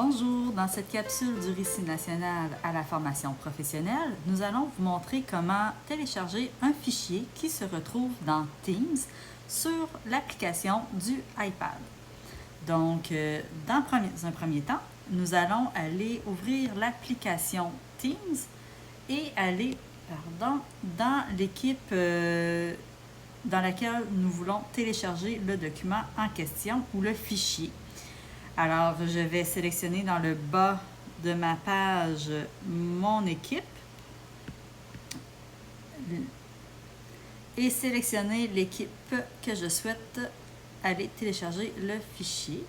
Bonjour, dans cette capsule du Récit national à la formation professionnelle, nous allons vous montrer comment télécharger un fichier qui se retrouve dans Teams sur l'application du iPad. Donc, dans un premier temps, nous allons aller ouvrir l'application Teams et aller dans l'équipe dans laquelle nous voulons télécharger le document en question ou le fichier. Alors, je vais sélectionner dans le bas de ma page mon équipe et sélectionner l'équipe que je souhaite aller télécharger le fichier.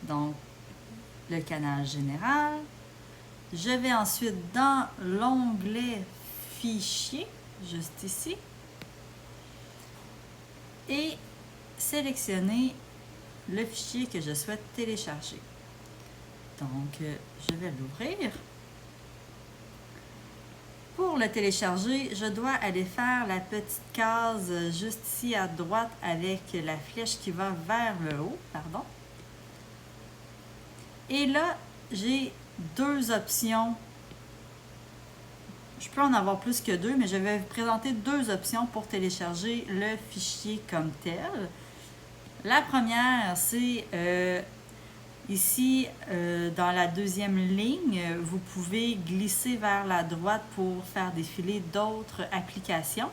Donc, le canal général. Je vais ensuite dans l'onglet Fichier, juste ici, et sélectionner le fichier que je souhaite télécharger. Donc, je vais l'ouvrir. Pour le télécharger, je dois aller faire la petite case juste ici à droite avec la flèche qui va vers le haut, pardon. Et là, j'ai deux options. Je peux en avoir plus que deux, mais je vais vous présenter deux options pour télécharger le fichier comme tel. La première, c'est ici, dans la deuxième ligne, vous pouvez glisser vers la droite pour faire défiler d'autres applications.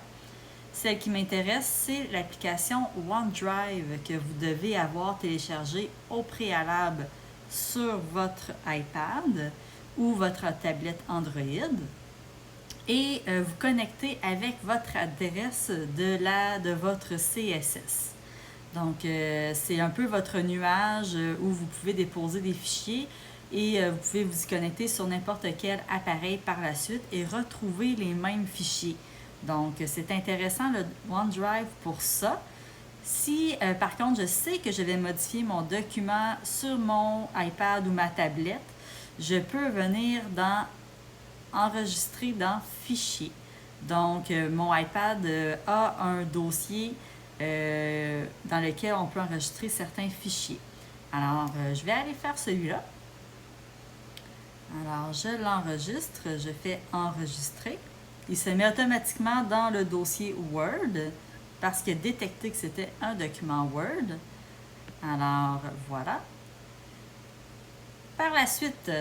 Celle qui m'intéresse, c'est l'application OneDrive que vous devez avoir téléchargée au préalable sur votre iPad ou votre tablette Android et vous connecter avec votre adresse de votre CSS. Donc, c'est un peu votre nuage où vous pouvez déposer des fichiers et vous pouvez vous y connecter sur n'importe quel appareil par la suite et retrouver les mêmes fichiers. Donc, c'est intéressant le OneDrive pour ça. Si, par contre, je sais que je vais modifier mon document sur mon iPad ou ma tablette, je peux venir dans Enregistrer dans Fichier. Donc, mon iPad a un dossier dans lequel on peut enregistrer certains fichiers. Alors, je vais aller faire celui-là. Alors, je l'enregistre, je fais enregistrer. Il se met automatiquement dans le dossier Word parce qu'il a détecté que c'était un document Word. Alors, voilà. Par la suite,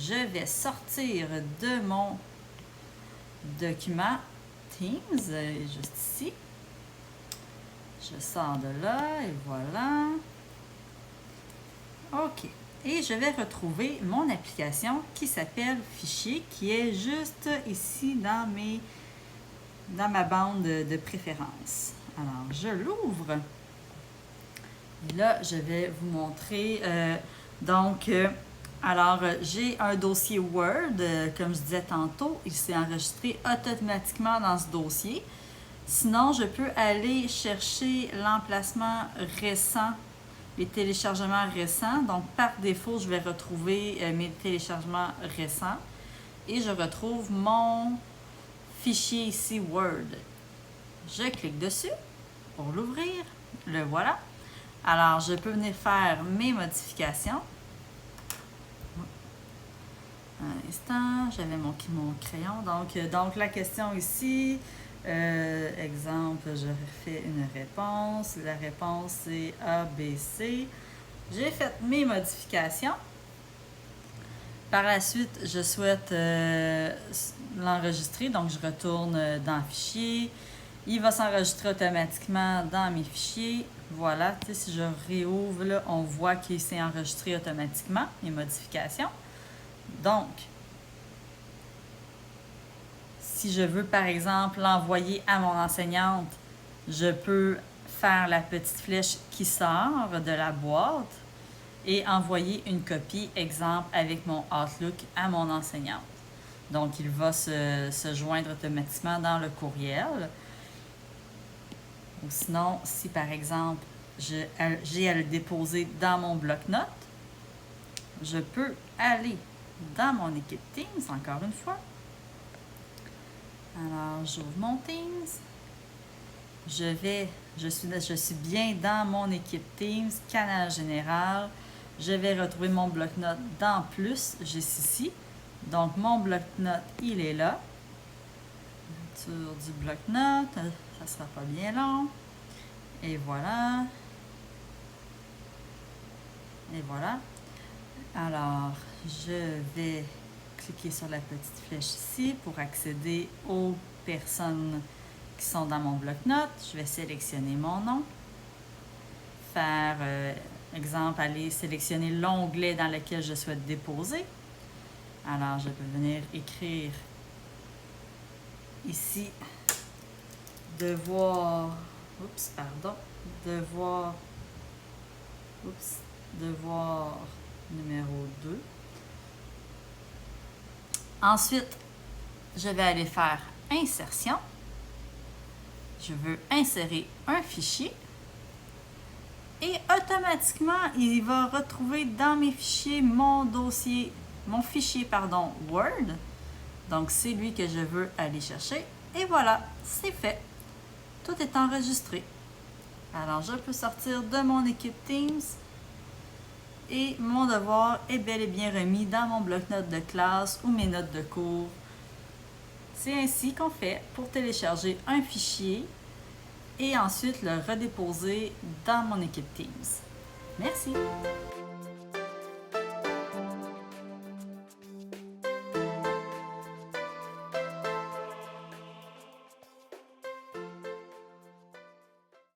je vais sortir de mon document Teams, juste ici. Je sors de là et voilà. OK. Et je vais retrouver mon application qui s'appelle Fichier, qui est juste ici dans ma bande de préférence. Alors, je l'ouvre. Et là, je vais vous montrer. Alors, j'ai un dossier Word, comme je disais tantôt. Il s'est enregistré automatiquement dans ce dossier. Sinon, je peux aller chercher l'emplacement récent, les téléchargements récents. Donc, par défaut, je vais retrouver mes téléchargements récents. Et je retrouve mon fichier ici, Word. Je clique dessus pour l'ouvrir. Le voilà. Alors, je peux venir faire mes modifications. Un instant, j'avais mon crayon. Donc, la question ici, exemple, je fais une réponse. La réponse, c'est A, B, C. J'ai fait mes modifications. Par la suite, je souhaite l'enregistrer. Donc, je retourne dans Fichier. Il va s'enregistrer automatiquement dans mes fichiers. Voilà, si je réouvre, là, on voit qu'il s'est enregistré automatiquement, les modifications. Donc, si je veux, par exemple, l'envoyer à mon enseignante, je peux faire la petite flèche qui sort de la boîte et envoyer une copie, exemple, avec mon Outlook à mon enseignante. Donc, il va se joindre automatiquement dans le courriel. Ou sinon, si par exemple, j'ai à le déposer dans mon bloc-notes, je peux aller dans mon équipe Teams, encore une fois. Alors, j'ouvre mon Teams. Je suis bien dans mon équipe Teams, canal général. je vais retrouver mon bloc-notes dans Plus, j'ai ici. Donc, mon bloc-notes, il est là. Sur du bloc-notes, ça sera pas bien long. Et voilà. Et voilà. Alors, je vais cliquer sur la petite flèche ici pour accéder aux personnes qui sont dans mon bloc-notes. Je vais sélectionner mon nom. Faire, exemple, aller sélectionner l'onglet dans lequel je souhaite déposer. Alors, je peux venir écrire ici devoir numéro 2. Ensuite, je vais aller faire insertion. Je veux insérer un fichier et automatiquement, il va retrouver dans mes fichiers mon fichier Word. Donc, c'est lui que je veux aller chercher. Et voilà, c'est fait. Tout est enregistré. Alors, je peux sortir de mon équipe Teams et mon devoir est bel et bien remis dans mon bloc-notes de classe ou mes notes de cours. C'est ainsi qu'on fait pour télécharger un fichier et ensuite le redéposer dans mon équipe Teams. Merci!